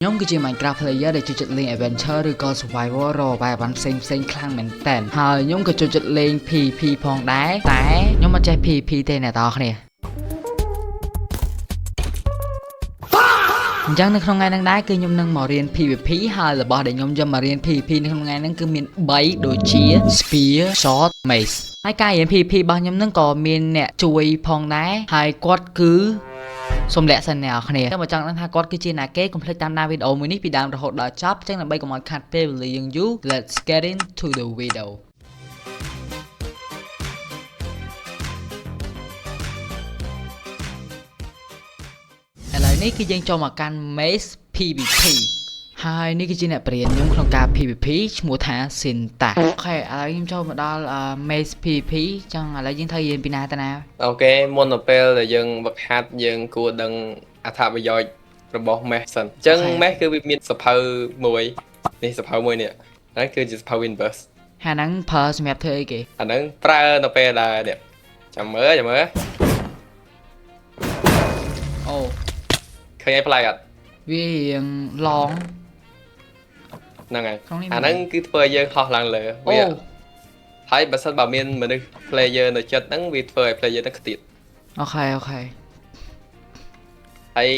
nhóm cái chuyện Minecraft player để chơi chật lên adventure ឬក៏ survival រកបែបបានផ្សេងខ្លាំងមែនតើហើយខ្ញុំក៏ចូលចិត្តលេង PvP ផងដែរតែខ្ញុំមិនចេះ PvP ទេអ្នកនរគ្នាអញ្ចឹងនៅក្នុងថ្ងៃហ្នឹងដែរគឺខ្ញុំនឹងមករៀន PvP ហើយរបស់ដែលខ្ញុំយកមករៀន PvP នៅក្នុងថ្ងៃហ្នឹងគឺមាន3ដូចជា Spear Sword Mace ហើយការរៀន PvP របស់ខ្ញុំហ្នឹងក៏មានអ្នកជួយផងដែរហើយគាត់គឺសូមលាក់សិនអ្នកនរគ្នាតែបើចង់ដឹងថាគាត់គឺជាណាគេកុំភ្លេចតាមដានវីដេអូមួយនេះពីដើមរហូតដល់ចប់អញ្ចឹងដើម្បីកុំឲ្យខាតពេលវេលាយើងយូរ Let's get into the video ឥឡូវនេះគឺយើងចូលមកកាន់ Maze PvP ហើយនេះគឺជាអ្នកបរៀនខ្ញុំក្នុងការ PvP ឈ្មោះថា Sinta អូខេឥឡូវខ្ញុំចូលមកដល់ Maze PvP ចឹងឥឡូវយើងត្រូវរៀនពីណាទៅណាអូខេមុនទៅពេលដែលយើងវឹកហាត់យើងគួរដឹងអត្ថប្រយោជន៍របស់ Mesh សិនអញ្ចឹង Mesh គឺវាមានសភៅមួយនេះសភៅមួយនេះហ្នឹងគឺជាសភៅ Winverse ហើយហ្នឹងប្រើសម្រាប់ធ្វើអីគេអាហ្នឹងប្រើនៅពេលដែលនេះចាំមើលអូឃើញឯប្លែកអត់វារៀងឡងហ្នឹងហើយអាហ្នឹងគឺធ្វើឲ្យយើងហោះឡើងលើវាហើយបើសិនបើមានមនុស្ស player នៅចិត្តហ្នឹងវាធ្វើឲ្យ player ហ្នឹងខ្ទាតអូខេហើយ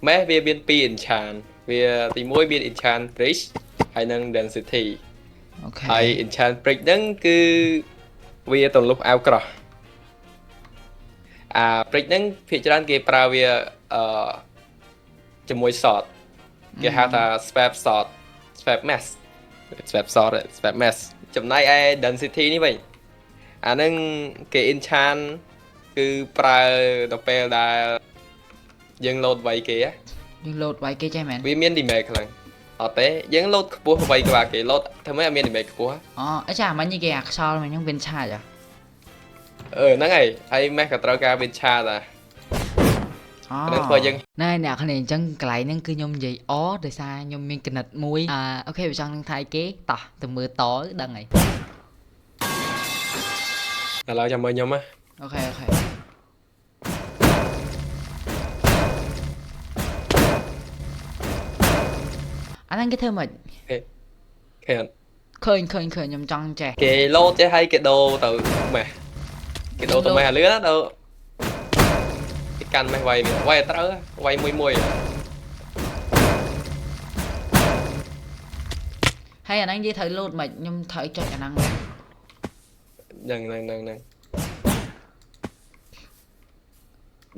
Mesh វាមាន2 enchant វាទី1មាន enchant bridge ហើយនឹង density អូខេហើយ enchant bridge ហ្នឹងគឺវាទម្លុះអាវក្រោះអា bridge ហ្នឹងភាគច្រើនគេប្រើវាជាមួយ sword គេហៅថា swap sword swap mesh swap sword swap mesh ចំណែកឯ density នេះវិញអាហ្នឹងគេ enchant គឺប្រើទៅពេលដែលយើង load ໄວគេយើង load ໄວគេចេះមែនវាមាន damage ខ្លាំងអត់ទេយើង load ខ្ពស់ໄວក្បាលគេ load ធ្វើម៉េចឲ្យមាន damage ខ្ពស់អូអីចាមិញគេអាខ្យល់មិញហ្នឹងវាឆាចហ្នឹងហើយ mesh ក៏ត្រូវការវាឆាដែរហ្នឹងធ្វើយើងណែអ្នកគ្នាអញ្ចឹងកន្លែងហ្នឹងគឺខ្ញុំនិយាយដោយសារខ្ញុំមានគណិតមួយអូខេវាចង់នឹងថៃគេតោះទៅមើលតដឹងហើយឥឡូវចាំមើលខ្ញុំណាអូខេអាហ្នឹងគេធ្វើម៉េចឃើញខ្ញុំចង់ចេះគេ load ចេះហើយគេដូរទៅម៉េះគេដូរទៅម៉េះអាលឿនណាដូរគេកាន់ម៉េះវាយត្រូវវាយមួយហើយអាហ្នឹងនិយាយត្រូវ load មិនខ្ញុំត្រូវចុចអាហ្នឹងហ្នឹង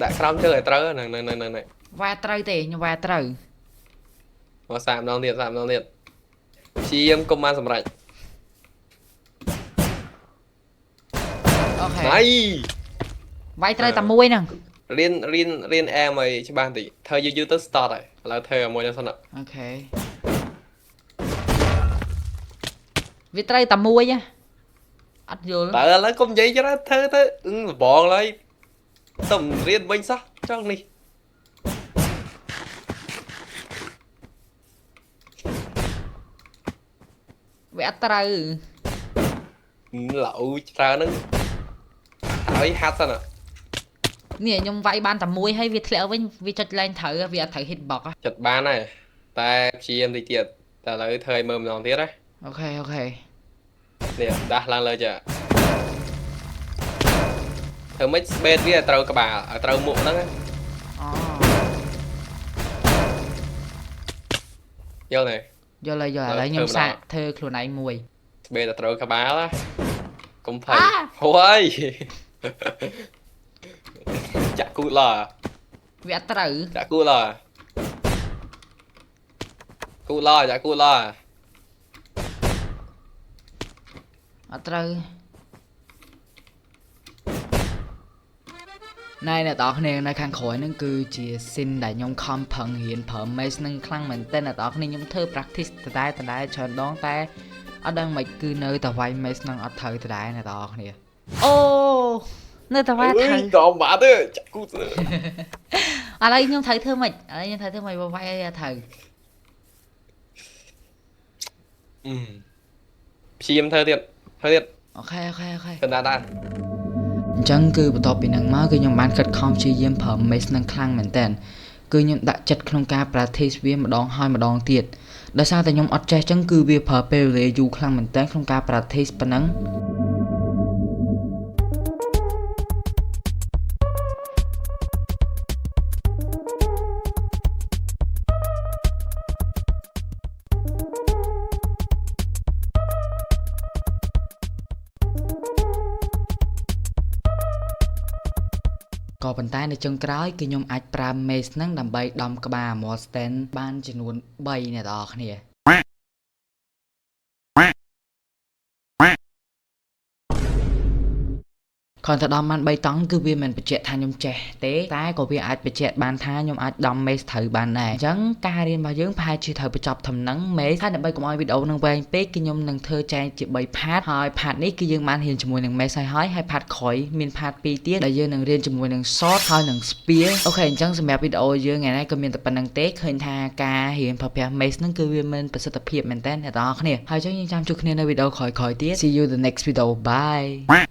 ដាក់ក្រោមជើងឲ្យត្រូវហ្នឹងវ៉ាត្រូវទេខ្ញុំវ៉ាត្រូវមកសាកម្ដងទៀតព្យាយាមកុំបានសម្រេចអូខេហើយវាយត្រូវតែមួយហ្នឹងរៀនអែមឲ្យច្បាស់បន្តិចធ្វើយូរទៅ start ហើយឥឡូវធ្វើឲ្យមួយហ្នឹងសិនអូខេវាត្រូវតែមួយអត់យល់តែឥឡូវកុំនិយាយច្រើនធ្វើទៅលបងឡើយទៅរៀនវិញសោះចង់នេះវាអត់ត្រូវឡៅច្រើនហ្នឹងហើយហាត់សិននេះខ្ញុំវាយបានតែមួយហើយវាធ្លាក់វិញវាចុចឡើងត្រូវវាអត់ត្រូវ hitbox ចិត្តបានហើយតែព្យាយាមតិចទៀតតែឥឡូវធ្វើឲ្យមើលម្ដងទៀតណាអូខេនេះដាស់ឡើងលើចាធ្វើម៉េច space វាត្រូវក្បាលឲ្យត្រូវមុខហ្នឹងយល់ទេយល់ឥឡូវខ្ញុំសាកធ្វើខ្លួនឯងមួយ space ទៅត្រូវក្បាលណាកុំភ័យអូយចាក់គូឡវាអត់ត្រូវចាក់គូឡចាក់គូឡអត់ត្រូវណែអ្នកនរគ្នានៅខាងក្រោយហ្នឹងគឺជា sin ដែលខ្ញុំខំប្រឹងរៀនប្រើ Maze ហ្នឹងខ្លាំងមែនតើអ្នកនរគ្នាខ្ញុំធ្វើ practice ដដែលច្រើនដងតែអត់ដឹងមិនគឺនៅតែវាយ Maze ហ្នឹងអត់ត្រូវដដែលអ្នកនរគ្នាអូនៅតែវាយត្រូវដល់បាត់ទេចាក់គូឥឡូវខ្ញុំត្រូវធ្វើម៉េចបើវាយឲ្យត្រូវព្យាយាមធ្វើទៀតអូខេកណ្ដាលដែរអញ្ចឹងគឺបន្ទាប់ពីហ្នឹងមកគឺខ្ញុំបានខិតខំព្យាយាមប្រើ Maze ហ្នឹងខ្លាំងមែនតើ គឺខ្ញុំដាក់ចិត្តក្នុងការ practice វាម្ដងហើយម្ដងទៀតដោយសារតែខ្ញុំអត់ចេះចឹងគឺវាប្រើពេលវេលាយូរខ្លាំងមែនតើក្នុងការ practice ប៉ុណ្ណឹងក៏ប៉ុន្តែនៅចុងក្រោយគឺខ្ញុំអាចប្រើ mace ហ្នឹងដើម្បីដំក្បាល Amor stand បានចំនួន3អ្នកនរគ្នាគ្រាន់តែដំបាន3តង់គឺវាមិនបញ្ជាក់ថាខ្ញុំចេះទេតែក៏វាអាចបញ្ជាក់បានថាខ្ញុំអាចដំ mace ត្រូវបានដែរអញ្ចឹងការរៀនរបស់យើងប្រហែលជាត្រូវបញ្ចប់ត្រឹមហ្នឹង mace ហើយដើម្បីកុំឲ្យវីដេអូនឹងវែងពេកគឺខ្ញុំនឹងធ្វើចែកជា3 part ហើយ part នេះគឺយើងបានរៀនជាមួយនឹង mace ហើយ part ក្រោយមាន part 2ទៀតដែលយើងនឹងរៀនជាមួយនឹង sword ហើយនឹង spear អូខេអញ្ចឹងសម្រាប់វីដេអូយើងថ្ងៃនេះក៏មានតែប៉ុណ្្នឹងទេឃើញថាការរៀនប្រើប្រាស់ mace ហ្នឹងគឺវាមានប្រសិទ្ធភាពមែនតើអ្នកទាំងអស់គ្នាហើយអញ្ចឹងយើងចាំជួបគ្នានៅវីដេអូក្រោយៗទៀត See you the next video bye